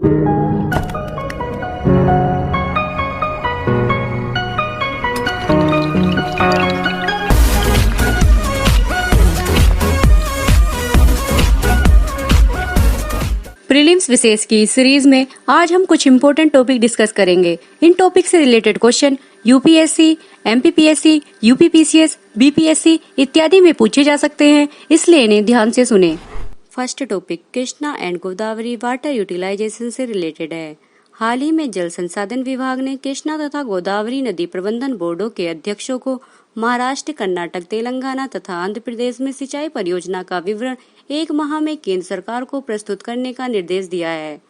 Prelims विशेष की series में आज हम कुछ इम्पोर्टेंट टॉपिक डिस्कस करेंगे। इन टॉपिक से related question UPSC, MPPSC, UPPCS, BPSC इत्यादि में पूछे जा सकते हैं, इसलिए इन्हें ध्यान से सुनें। First topic Krishna and Godavari water utilisation से रिलेटेड है। हाल ही में जल संसाधन विभाग ने कृष्णा तथा गोदावरी नदी प्रबंधन बोर्डों के अध्यक्षों को महाराष्ट्र, कर्नाटक, तेलंगाना तथा आंध्र प्रदेश में सिंचाई परियोजना का विवरण 1 माह में केंद्र सरकार को प्रस्तुत करने का निर्देश दिया है।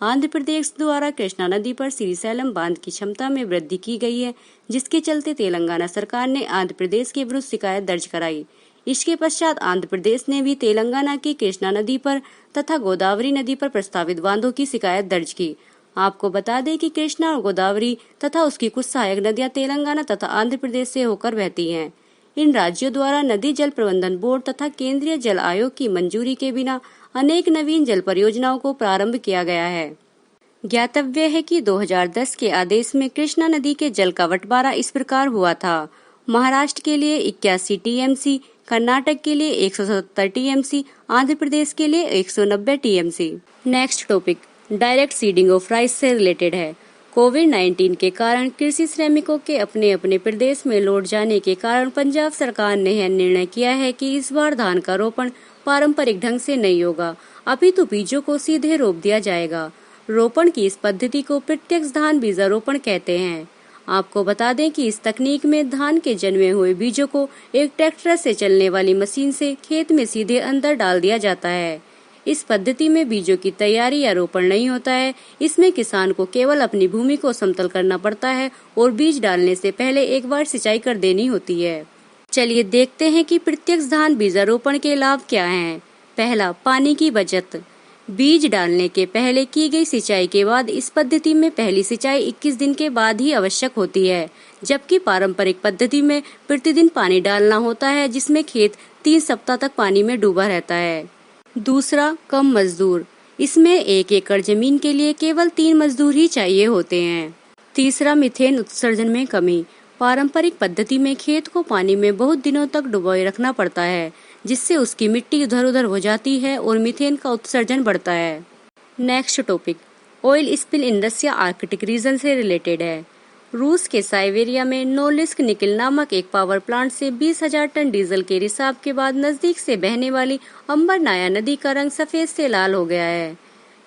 आंध्र प्रदेश द्वारा कृष्णा नदी पर श्रीशैलम बांध की क्षमता में वृद्धि की गई है, जिसके चलते तेलंगाना सरकार ने आंध्र प्रदेश के विरुद्ध शिकायत दर्ज कराई। इसके पश्चात आंध्र प्रदेश ने भी तेलंगाना की कृष्णा नदी पर तथा गोदावरी नदी पर प्रस्तावित बांधों की शिकायत दर्ज की। आपको बता दें कि कृष्णा और गोदावरी तथा उसकी कुछ सहायक नदियां तेलंगाना तथा आंध्र प्रदेश से होकर बहती हैं। इन राज्यों द्वारा नदी जल प्रबंधन बोर्ड तथा केंद्रीय जल आयोग की मंजूरी के बिना अनेक नवीन जल परियोजनाओं को प्रारंभ किया गया है। ज्ञातव्य है कि 2010 के आदेश में कृष्णा नदी के जल का बंटवारा इस प्रकार हुआ था। महाराष्ट्र के लिए 81 टीएमसी, कर्नाटक के लिए 170 टीएमसी, आंध्र प्रदेश के लिए 190 TMC. Next topic direct seeding of rice से रिलेटेड है। कोविड-19 के कारण कृषि श्रमिकों के अपने अपने प्रदेश में लौट जाने के कारण पंजाब सरकार ने यह निर्णय किया है कि इस बार धान का रोपण पारंपरिक ढंग से नहीं होगा, अपितु बीजों को सीधे रोप दिया जाएगा। रोपण की इस पद्धति को प्रत्यक्ष धान बीजारोपण कहते हैं। आपको बता दें कि इस तकनीक में धान के जन्मे हुए बीजों को एक ट्रैक्टर से चलने वाली मशीन से खेत में सीधे अंदर डाल दिया जाता है। इस पद्धति में बीजों की तैयारी या रोपण नहीं होता है। इसमें किसान को केवल अपनी भूमि को समतल करना पड़ता है और बीज डालने से पहले एक बार सिंचाई कर देनी होती है। चलिए देखते हैं कि प्रत्यक्ष धान बीजारोपण के लाभ क्या हैं। पहला, पानी की बचत। बीज डालने के पहले की गई सिंचाई के बाद इस पद्धति में पहली सिंचाई 21 दिन के बाद ही आवश्यक होती है, जबकि पारंपरिक पद्धति में प्रतिदिन पानी डालना होता है, जिसमें खेत 3 सप्ताह तक पानी में डूबा रहता है। दूसरा, कम मजदूर। इसमें 1 एकड़ जमीन के लिए केवल 3 मजदूर ही चाहिए होते हैं। तीसरा, मीथेन उत्सर्जन में कमी। पारंपरिक पद्धति में खेत को पानी में बहुत दिनों तक डुबोए रखना पड़ता है, जिससे उसकी मिट्टी इधर उधर हो जाती है और मीथेन का उत्सर्जन बढ़ता है। Next topic oil spill in Russia Arctic region से रिलेटेड है। रूस के साइबेरिया में नोलिस्क निकिल नामक एक पावर प्लांट से 20,000 टन डीजल के रिसाव के बाद नजदीक से बहने वाली अंबर नाया नदी का रंग सफेद से लाल हो गया है।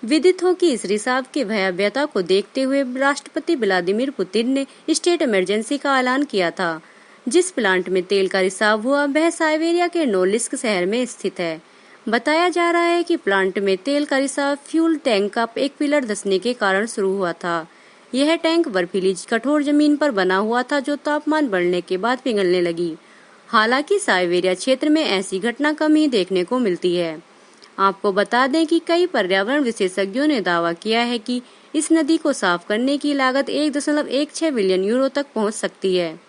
विदित हो कि इस रिसाव की भयावहता को देखते हुए राष्ट्रपति व्लादिमीर पुतिन ने स्टेट इमरजेंसी का ऐलान किया था। जिस प्लांट में तेल का रिसाव हुआ वह साइबेरिया के नोलिस्क शहर में स्थित है। बताया जा रहा है कि प्लांट में तेल का रिसाव फ्यूल टैंक का एक पिलर धंसने के कारण शुरू हुआ था। यह टैंक बर्फीली कठोर जमीन पर बना हुआ था, जो तापमान बढ़ने के बाद पिघलने लगी। हालांकि साइबेरिया क्षेत्र में ऐसी घटना कम ही देखने को मिलती है। आपको बता दें कि कई पर्यावरण विशेषज्ञों ने दावा किया है कि इस नदी को साफ करने की लागत 1.16 बिलियन यूरो तक पहुंच सकती है।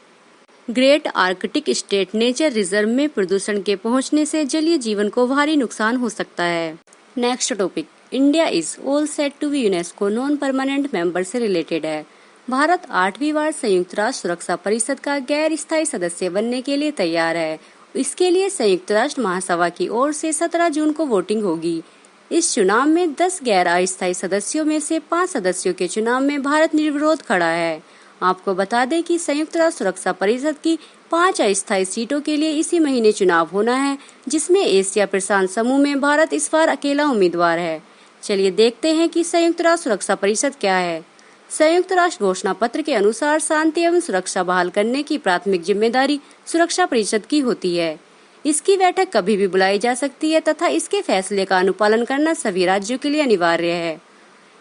Great Arctic state nature reserve में प्रदूषण के पहुंचने से जलीय जीवन को भारी नुकसान हो सकता है। Next topic India is all set to be UNESCO non permanent member से रिलेटेड है। भारत 8वीं बार संयुक्त राष्ट्र सुरक्षा परिषद का गैर स्थायी सदस्य बनने के लिए तैयार है। इसके लिए संयुक्त राष्ट्र महासभा की ओर से 17 जून को वोटिंग होगी। इस चुनाव में 10 गैर अस्थायी सदस्यों में से 5 सदस्यों के चुनाव में भारत निर्विरोध खड़ा है। आपको बता दें कि संयुक्त राष्ट्र सुरक्षा परिषद की 5 अस्थायी सीटों के लिए इसी महीने चुनाव होना है, जिसमें एशिया प्रशांत समूह में भारत इस बार अकेला उम्मीदवार है। चलिए देखते हैं कि संयुक्त राष्ट्र सुरक्षा परिषद क्या है। संयुक्त राष्ट्र घोषणा पत्र के अनुसार शांति एवं सुरक्षा बहाल करने की प्राथमिक जिम्मेदारी सुरक्षा परिषद की होती है। इसकी बैठक कभी भी बुलाई जा सकती है तथा इसके फैसले का अनुपालन करना सभी राज्यों के लिए अनिवार्य है।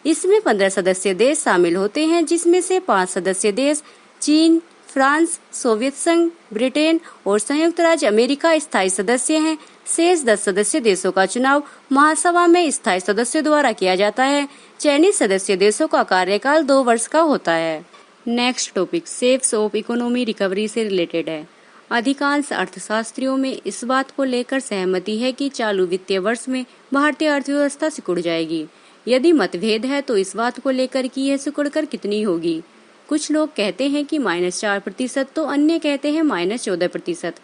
इसमें 15 सदस्य देश शामिल होते हैं, जिसमें से 5 सदस्य देश चीन, फ्रांस, सोवियत संघ, ब्रिटेन और संयुक्त राज्य अमेरिका स्थायी सदस्य हैं। शेष 10 सदस्य देशों का चुनाव महासभा में स्थायी सदस्यों द्वारा किया जाता है। चयनित सदस्य देशों का कार्यकाल 2 वर्ष का होता है। Next topic shapes of economy recovery से रिलेटेड है। अधिकांश अर्थशास्त्रियों में इस बात को लेकर सहमति है कि चालू वित्तीय वर्ष में भारतीय अर्थव्यवस्था सिकुड़ जाएगी। यदि मतभेद है तो इस बात को लेकर कि यह सिकुड़कर कितनी होगी। कुछ लोग कहते हैं कि -4% तो अन्य कहते हैं -14%।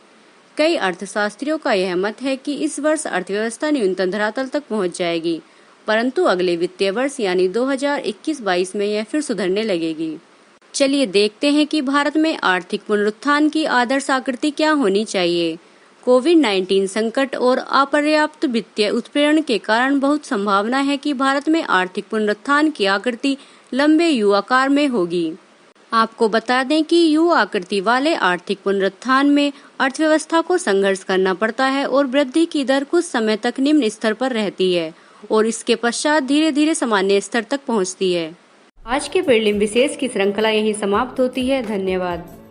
कई अर्थशास्त्रियों का यह मत है कि इस वर्ष अर्थव्यवस्था न्यूनतम धरातल तक पहुंच जाएगी, परंतु अगले वित्तीय वर्ष यानी 2021-22 में यह फिर सुधरने लगेगी। चलिए देखते हैं कि भारत में आर्थिक पुनरुत्थान की आदर्श आकृति क्या होनी चाहिए। कोविड-19 संकट और अपर्याप्त वित्तीय उत्प्रेरण के कारण बहुत संभावना है कि भारत में आर्थिक पुनरुत्थान की आकृति लंबे यू आकार में होगी। आपको बता दें कि यू आकृति वाले आर्थिक पुनरुत्थान में अर्थव्यवस्था को संघर्ष करना पड़ता है और वृद्धि की दर कुछ समय तक निम्न स्तर पर रहती है और इसके पश्चात धीरे धीरे सामान्य स्तर तक पहुंचती है। आज के प्रीलिम विशेष की श्रृंखला यहीं समाप्त होती है। धन्यवाद।